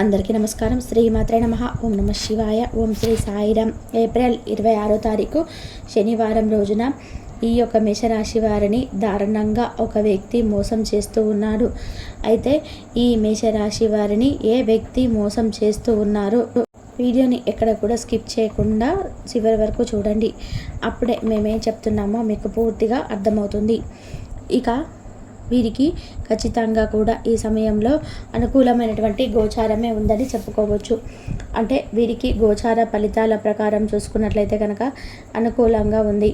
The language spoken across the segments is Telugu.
అందరికీ నమస్కారం. శ్రీమాత్రే నమః. ఓం నమ శివాయ. ఓం శ్రీ సాయిరామ్. ఏప్రిల్ 26వ తారీఖు శనివారం రోజున ఈ యొక్క మేషరాశి వారిని దారుణంగా ఒక వ్యక్తి మోసం చేస్తూ ఉన్నాడు. అయితే ఈ మేషరాశి వారిని ఏ వ్యక్తి మోసం చేస్తూ ఉన్నారు, వీడియోని ఎక్కడ కూడా స్కిప్ చేయకుండా చివరి వరకు చూడండి. అప్పుడే మేమేం చెప్తున్నామో మీకు పూర్తిగా అర్థమవుతుంది. ఇక వీరికి ఖచ్చితంగా కూడా ఈ సమయంలో అనుకూలమైనటువంటి గోచారమే ఉందని చెప్పుకోవచ్చు. అంటే వీరికి గోచార ఫలితాల ప్రకారం చూసుకున్నట్లయితే కనుక అనుకూలంగా ఉంది.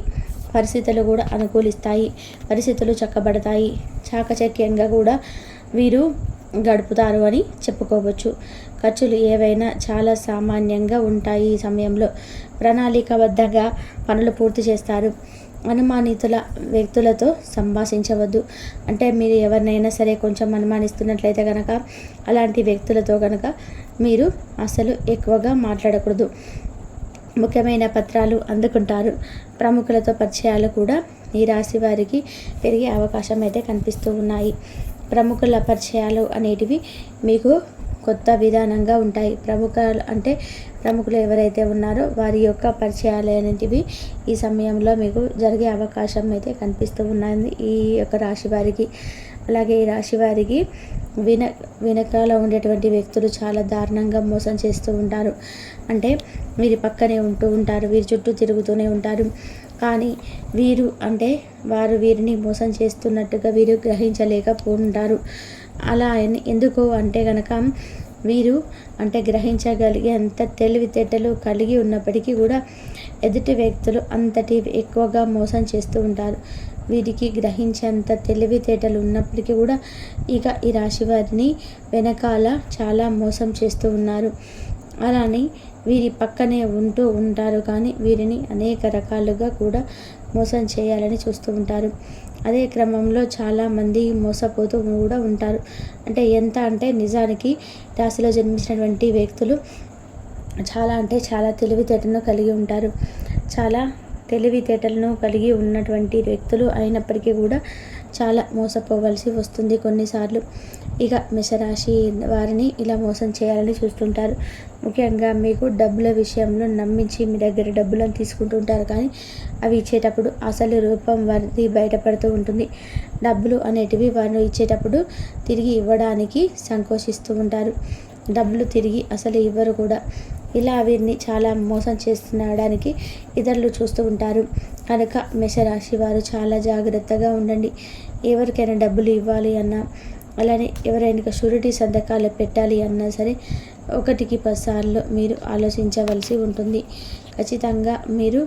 పరిస్థితులు కూడా అనుకూలిస్తాయి, పరిస్థితులు చక్కబడతాయి, చాకచక్యంగా కూడా వీరు గడుపుతారు అని చెప్పుకోవచ్చు. ఖర్చులు ఏవైనా చాలా సామాన్యంగా ఉంటాయి. ఈ సమయంలో ప్రణాళికాబద్ధంగా పనులు పూర్తి చేస్తారు. అనుమానితుల వ్యక్తులతో సంభాషించవద్దు. అంటే మీరు ఎవరినైనా సరే కొంచెం అనుమానిస్తున్నట్లయితే కనుక అలాంటి వ్యక్తులతో కనుక మీరు అసలు ఎక్కువగా మాట్లాడకూడదు. ముఖ్యమైన పత్రాలు అందుకుంటారు. ప్రముఖులతో పరిచయాలు కూడా ఈ రాశి వారికి పెరిగే అవకాశం అయితే కనిపిస్తూ ఉన్నాయి. ప్రముఖుల పరిచయాలు అనేటివి మీకు కొత్త విధానంగా ఉంటాయి. ప్రముఖులు ఎవరైతే ఉన్నారో వారి యొక్క పరిచయాలు అనేటివి ఈ సమయంలో మీకు జరిగే అవకాశం అయితే కనిపిస్తూ ఉన్నది ఈ యొక్క రాశి వారికి. అలాగే ఈ రాశి వారికి వెనకాల ఉండేటువంటి వ్యక్తులు చాలా దారుణంగా మోసం చేస్తూ ఉంటారు. అంటే వీరి పక్కనే ఉంటూ ఉంటారు, వీరి చుట్టూ తిరుగుతూనే ఉంటారు. కానీ వారు వీరిని మోసం చేస్తున్నట్టుగా వీరు గ్రహించలేకపోతుంటారు. అలా ఎందుకు అంటే కనుక వీరు గ్రహించగలిగే అంత తెలివితేటలు కలిగి ఉన్నప్పటికీ కూడా ఎదుటి వ్యక్తులు అంతటి ఎక్కువగా మోసం చేస్తూ ఉంటారు. వీరికి గ్రహించేంత తెలివితేటలు ఉన్నప్పటికీ కూడా ఇక ఈ రాశి వారిని వెనకాల చాలా మోసం చేస్తూ ఉన్నారు. అలానే వీరి పక్కనే ఉంటూ ఉంటారు, కానీ వీరిని అనేక రకాలుగా కూడా మోసం చేయాలని చూస్తూ ఉంటారు. అదే క్రమంలో చాలామంది మోసపోతూ కూడా ఉంటారు. అంటే నిజానికి రాశిలో జన్మించినటువంటి వ్యక్తులు చాలా తెలివితేటలను కలిగి ఉంటారు. చాలా తెలివితేటలను కలిగి ఉన్నటువంటి వ్యక్తులు అయినప్పటికీ కూడా చాలా మోసపోవలసి వస్తుంది కొన్నిసార్లు. ఇక మేషరాశి వారిని ఇలా మోసం చేయాలని చూస్తుంటారు. ముఖ్యంగా మీకు డబ్బుల విషయంలో నమ్మించి మీ దగ్గర డబ్బులను తీసుకుంటుంటారు, కానీ అవి ఇచ్చేటప్పుడు అసలు రూపం వారిది బయటపడుతూ ఉంటుంది. డబ్బులు అనేటివి వారు ఇచ్చేటప్పుడు తిరిగి ఇవ్వడానికి సంకోచిస్తూ ఉంటారు. డబ్బులు తిరిగి అసలు ఇవ్వరు కూడా. ఇలా వీరిని చాలా మోసం చేస్తుండడానికి ఇతరులు చూస్తూ ఉంటారు. కనుక మేషరాశి వారు చాలా జాగ్రత్తగా ఉండండి. ఎవరికైనా డబ్బులు ఇవ్వాలి అన్నా, అలానే ఎవరైనా షూరిటీ సంతకాలు పెట్టాలి అన్నా సరే 1కి 10 సార్లు మీరు ఆలోచించవలసి ఉంటుంది. ఖచ్చితంగా మీరు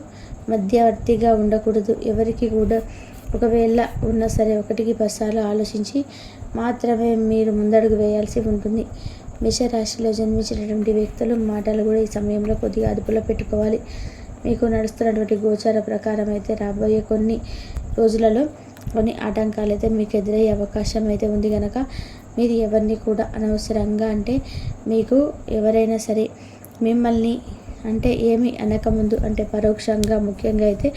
మధ్యవర్తిగా ఉండకూడదు. ఎవరికి కూడా ఒకవేళ ఉన్నా సరే 1కి 10 సార్లు ఆలోచించి మాత్రమే మీరు ముందడుగు వేయాల్సి ఉంటుంది. మేషరాశిలో జన్మించినటువంటి వ్యక్తులు మాటలు కూడా ఈ సమయంలో కొద్దిగా అదుపులో పెట్టుకోవాలి. మీకు నడుస్తున్నటువంటి గోచార ప్రకారం అయితే రాబోయే కొన్ని రోజులలో కొన్ని ఆటంకాలు అయితే మీకు ఎదురయ్యే అవకాశం అయితే ఉంది. కనుక మీరు ఎవరిని కూడా అనవసరంగా మీకు ఎవరైనా సరే మిమ్మల్ని ఏమి అనకముందు పరోక్షంగా, ముఖ్యంగా అయితే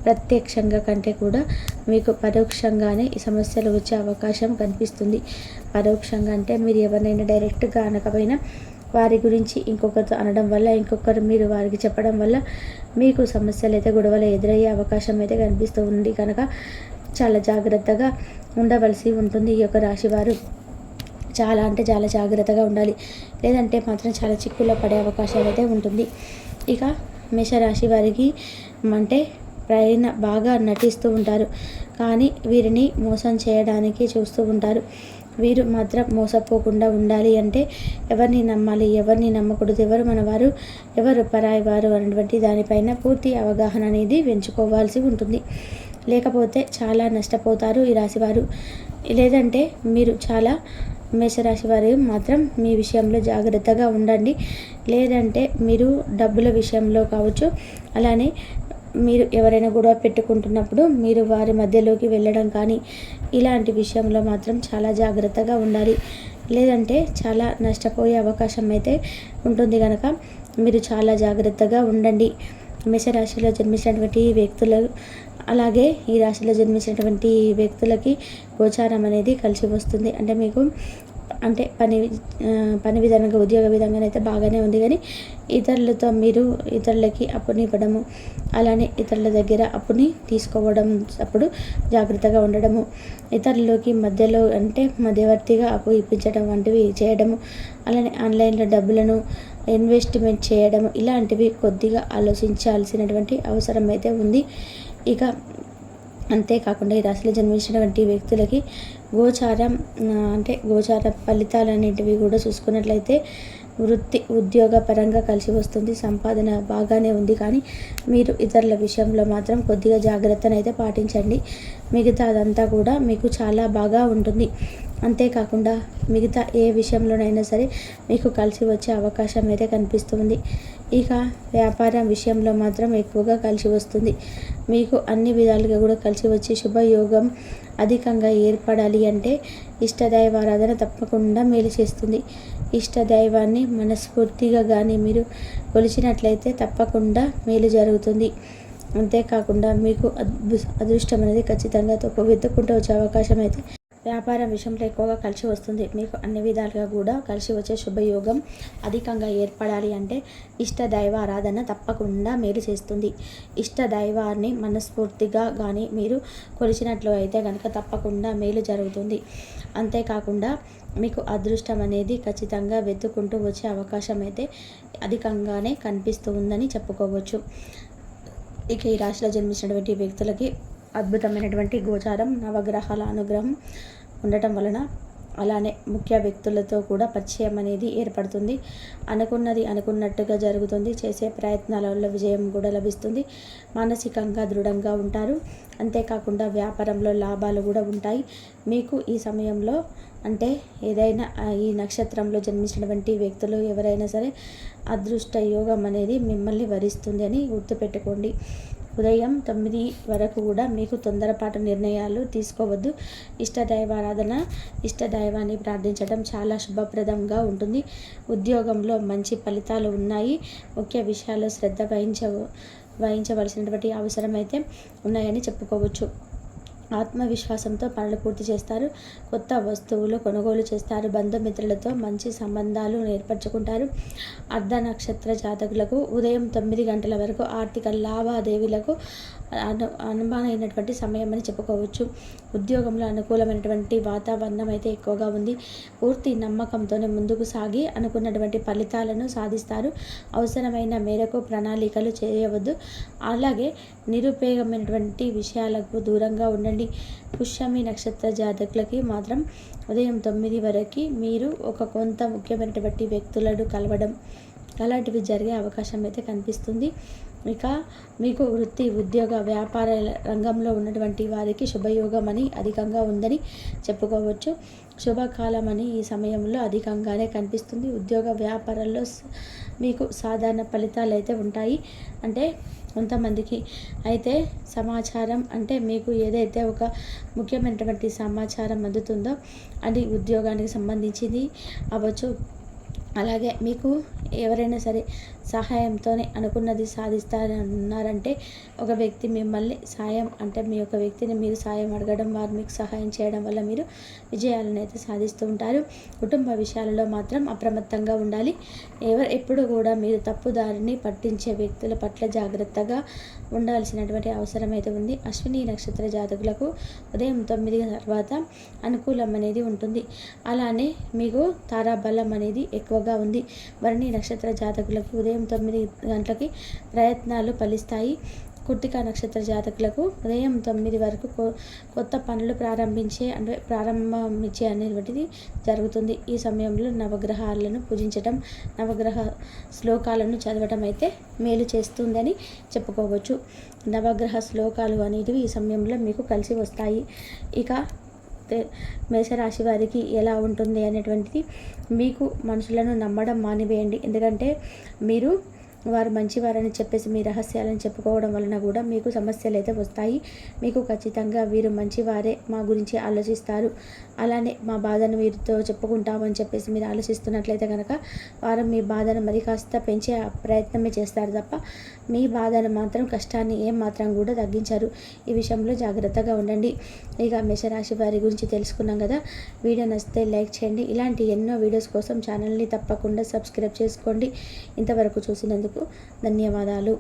ప్రత్యక్షంగా కంటే కూడా మీకు పరోక్షంగానే ఈ సమస్యలు వచ్చే అవకాశం కనిపిస్తుంది. పరోక్షంగా మీరు ఎవరినైనా డైరెక్ట్గా అనకపోయినా వారి గురించి ఇంకొకరితో అనడం వల్ల, ఇంకొకరు మీరు వారికి చెప్పడం వల్ల మీకు సమస్యలు అయితే, గొడవలు ఎదురయ్యే అవకాశం అయితే కనిపిస్తూ ఉంది. కనుక చాలా జాగ్రత్తగా ఉండవలసి ఉంటుంది ఈ యొక్క రాశివారు. చాలా జాగ్రత్తగా ఉండాలి. లేదంటే మాత్రం చాలా చిక్కుల్లో పడే అవకాశం అయితే ఉంటుంది. ఇక మేషరాశి వారికి బాగా నటిస్తూ ఉంటారు, కానీ వీరిని మోసం చేయడానికి చూస్తూ ఉంటారు. వీరు మాత్రం మోసపోకుండా ఉండాలి ఎవరిని నమ్మాలి, ఎవరిని నమ్మకూడదు, ఎవరు మనవారు, ఎవరు పరాయి వారు అనేటువంటి దానిపైన పూర్తి అవగాహన అనేది పెంచుకోవాల్సి ఉంటుంది. లేకపోతే చాలా నష్టపోతారు ఈ రాశివారు. లేదంటే మీరు మేషరాశి వారు మాత్రం మీ విషయంలో జాగ్రత్తగా ఉండండి. లేదంటే మీరు డబ్బుల విషయంలో కావచ్చు, అలానే మీరు ఎవరైనా గొడవ పెట్టుకుంటున్నప్పుడు మీరు వారి మధ్యలోకి వెళ్ళడం కానీ ఇలాంటి విషయంలో మాత్రం చాలా జాగ్రత్తగా ఉండాలి. లేదంటే చాలా నష్టపోయే అవకాశం అయితే ఉంటుంది. కనుక మీరు చాలా జాగ్రత్తగా ఉండండి. మేషరాశిలో జన్మించినటువంటి వ్యక్తులు, అలాగే ఈ రాశిలో జన్మించినటువంటి వ్యక్తులకి గోచారం అనేది కలిసి వస్తుంది. మీకు అంటే పని విధానంగా ఉద్యోగ విధంగానైతే బాగానే ఉంది, కానీ ఇతరులతో మీరు ఇతరులకి అప్పుని ఇవ్వడము, అలానే ఇతరుల దగ్గర అప్పుని తీసుకోవడం అప్పుడు జాగ్రత్తగా ఉండడము, ఇతరులకి మధ్యలో అంటే మధ్యవర్తిగా అప్పు ఇప్పించడం వంటివి చేయడము, అలానే ఆన్లైన్లో డబ్బులను ఇన్వెస్ట్మెంట్ చేయడం, ఇలాంటివి కొద్దిగా ఆలోచించాల్సినటువంటి అవసరం అయితే ఉంది. ఇక అంతేకాకుండా ఈ రాశిలో జన్మించినటువంటి వ్యక్తులకి గోచార ఫలితాలు అనేటివి కూడా చూసుకున్నట్లయితే వృత్తి ఉద్యోగ పరంగా కలిసి వస్తుంది, సంపాదన బాగానే ఉంది, కానీ మీరు ఇతరుల విషయంలో మాత్రం కొద్దిగా జాగ్రత్తను అయితే పాటించండి. మిగతా అదంతా కూడా మీకు చాలా బాగా ఉంటుంది. అంతేకాకుండా మిగతా ఏ విషయంలోనైనా సరే మీకు కలిసి వచ్చే అవకాశం అయితే కనిపిస్తుంది. ఇక వ్యాపారం విషయంలో మాత్రం ఎక్కువగా కలిసి వస్తుంది. మీకు అన్ని విధాలుగా కూడా కలిసి వచ్చే శుభయోగం అధికంగా ఏర్పడాలి అంటే ఇష్టదైవారాధన తప్పకుండా మేలు చేస్తుంది. ఇష్టదైవాన్ని మనస్ఫూర్తిగా కానీ మీరు కొలిచినట్లయితే తప్పకుండా మేలు జరుగుతుంది. అంతేకాకుండా మీకు అదృష్టం అనేది ఖచ్చితంగా వెతుక్కుంటూ వచ్చే అవకాశం అయితే వ్యాపారం విషయంలో ఎక్కువగా కలిసి వస్తుంది. మీకు అన్ని విధాలుగా కూడా కలిసి వచ్చే శుభయోగం అధికంగా ఏర్పడాలి అంటే ఇష్టదైవ ఆరాధన తప్పకుండా మేలు చేస్తుంది. ఇష్టదైవాన్ని మనస్ఫూర్తిగా కానీ మీరు కొలిచినట్లు అయితే కనుక తప్పకుండా మేలు జరుగుతుంది. అంతేకాకుండా మీకు అదృష్టం అనేది ఖచ్చితంగా వెతుక్కుంటూ వచ్చే అవకాశం అయితే అధికంగానే కనిపిస్తూ ఉందని చెప్పుకోవచ్చు. ఇక ఈ రాశిలో జన్మించినటువంటి వ్యక్తులకి అద్భుతమైనటువంటి గోచారం, నవగ్రహాల అనుగ్రహం ఉండటం వలన అలానే ముఖ్య వ్యక్తులతో కూడా పరిచయం అనేది ఏర్పడుతుంది. అనుకున్నది అనుకున్నట్టుగా జరుగుతుంది. చేసే ప్రయత్నాలలో విజయం కూడా లభిస్తుంది. మానసికంగా దృఢంగా ఉంటారు. అంతేకాకుండా వ్యాపారంలో లాభాలు కూడా ఉంటాయి. మీకు ఈ సమయంలో అంటే ఏదైనా ఈ నక్షత్రంలో జన్మించినటువంటి వ్యక్తులు ఎవరైనా సరే అదృష్ట యోగం అనేది మిమ్మల్ని వరిస్తుంది అని గుర్తుపెట్టుకోండి. ఉదయం 9 వరకు కూడా మీకు తొందరపాటు నిర్ణయాలు తీసుకోవద్దు. ఇష్టదైవారాధన, ఇష్టదైవాన్ని ప్రార్థించడం చాలా శుభప్రదంగా ఉంటుంది. ఉద్యోగంలో మంచి ఫలితాలు ఉన్నాయి. ముఖ్య విషయాల్లో శ్రద్ధ వహించవలసినటువంటి అవసరం అయితే ఉన్నాయని చెప్పుకోవచ్చు. ఆత్మవిశ్వాసంతో పనులు పూర్తి చేస్తారు. కొత్త వస్తువులు కొనుగోలు చేస్తారు. బంధుమిత్రులతో మంచి సంబంధాలు ఏర్పరచుకుంటారు. అర్ధ నక్షత్ర జాతకులకు ఉదయం 9 గంటల వరకు ఆర్థిక లావాదేవీలకు అనుమానమైనటువంటి సమయం అని చెప్పుకోవచ్చు. ఉద్యోగంలో అనుకూలమైనటువంటి వాతావరణం అయితే ఎక్కువగా ఉంది. పూర్తి నమ్మకంతోనే ముందుకు సాగి అనుకున్నటువంటి ఫలితాలను సాధిస్తారు. అవసరమైన మేరకు ప్రణాళికలు చేయవద్దు. అలాగే నిరుపయోగమైనటువంటి విషయాలకు దూరంగా ఉండండి. పుష్యమి నక్షత్ర జాతకులకి మాత్రం ఉదయం 9 వరకు మీరు కొంత ముఖ్యమైనటువంటి వ్యక్తులను కలవడం అలాంటివి జరిగే అవకాశం అయితే కనిపిస్తుంది. ఇక మీకు వృత్తి ఉద్యోగ వ్యాపార రంగంలో ఉన్నటువంటి వారికి శుభయోగం అని అధికంగా ఉందని చెప్పుకోవచ్చు. శుభకాలం అని ఈ సమయంలో అధికంగానే కనిపిస్తుంది. ఉద్యోగ వ్యాపారాల్లో మీకు సాధారణ ఫలితాలు అయితే ఉంటాయి. అంటే కొంతమందికి అయితే సమాచారం అంటే మీకు ఏదైతే ఒక ముఖ్యమైనటువంటి సమాచారం అందుతుందో అది ఉద్యోగానికి సంబంధించింది అవ్వచ్చు. అలాగే మీకు ఎవరైనా సరే సహాయంతోనే అనుకున్నది సాధిస్తారన్నారంటే ఒక వ్యక్తి మిమ్మల్ని సాయం అంటే మీ యొక్క వ్యక్తిని మీరు సాయం అడగడం, వారు మీకు సహాయం చేయడం వల్ల మీరు విజయాలను అయితే సాధిస్తూ ఉంటారు. కుటుంబ విషయాలలో మాత్రం అప్రమత్తంగా ఉండాలి. ఎప్పుడు కూడా మీరు తప్పుదారిని పట్టించే వ్యక్తుల పట్ల జాగ్రత్తగా ఉండాల్సినటువంటి అవసరం అయితే ఉంది. అశ్విని నక్షత్ర జాతకులకు ఉదయం 9 తర్వాత అనుకూలం అనేది ఉంటుంది. అలానే మీకు తారాబలం అనేది ఎక్కువగా ఉంది. భరణి నక్షత్ర జాతకులకు ఉదయం 9 గంటలకి ప్రయత్నాలు ఫలిస్తాయి. కృత్తిక నక్షత్ర జాతకులకు ఉదయం 9 వరకు కొత్త పనులు ప్రారంభించే అనేటువంటిది జరుగుతుంది. ఈ సమయంలో నవగ్రహాలను పూజించడం, నవగ్రహ శ్లోకాలను చదవటం అయితే మేలు చేస్తుందని చెప్పుకోవచ్చు. నవగ్రహ శ్లోకాలు అనేటివి ఈ సమయంలో మీకు కలిసి వస్తాయి. ఇక మేషరాశి వారికి ఎలా ఉంటుంది అనేటువంటిది మీకు మనుషులను నమ్మడం మానివేయండి. ఎందుకంటే మీరు వారు మంచివారని చెప్పేసి మీ రహస్యాలను చెప్పుకోవడం వలన కూడా మీకు సమస్యలు అయితే వస్తాయి. మీకు ఖచ్చితంగా వీరు మంచివారే మా గురించి ఆలోచిస్తారు, అలానే మా బాధను వీరితో చెప్పుకుంటామని చెప్పేసి మీరు ఆలోచిస్తున్నట్లయితే కనుక వారు మీ బాధను మరి కాస్త పెంచే ప్రయత్నమే చేస్తారు తప్ప మీ బాధను మాత్రం, కష్టాన్ని ఏమాత్రం కూడా తగ్గించారు. ఈ విషయంలో జాగ్రత్తగా ఉండండి. ఇక మేషరాశి వారి గురించి తెలుసుకున్నాం కదా. వీడియో నచ్చితే లైక్ చేయండి. ఇలాంటి ఎన్నో వీడియోస్ కోసం ఛానల్ని తప్పకుండా సబ్స్క్రైబ్ చేసుకోండి. ఇంతవరకు చూసినందుకు ధన్యవాదాలు.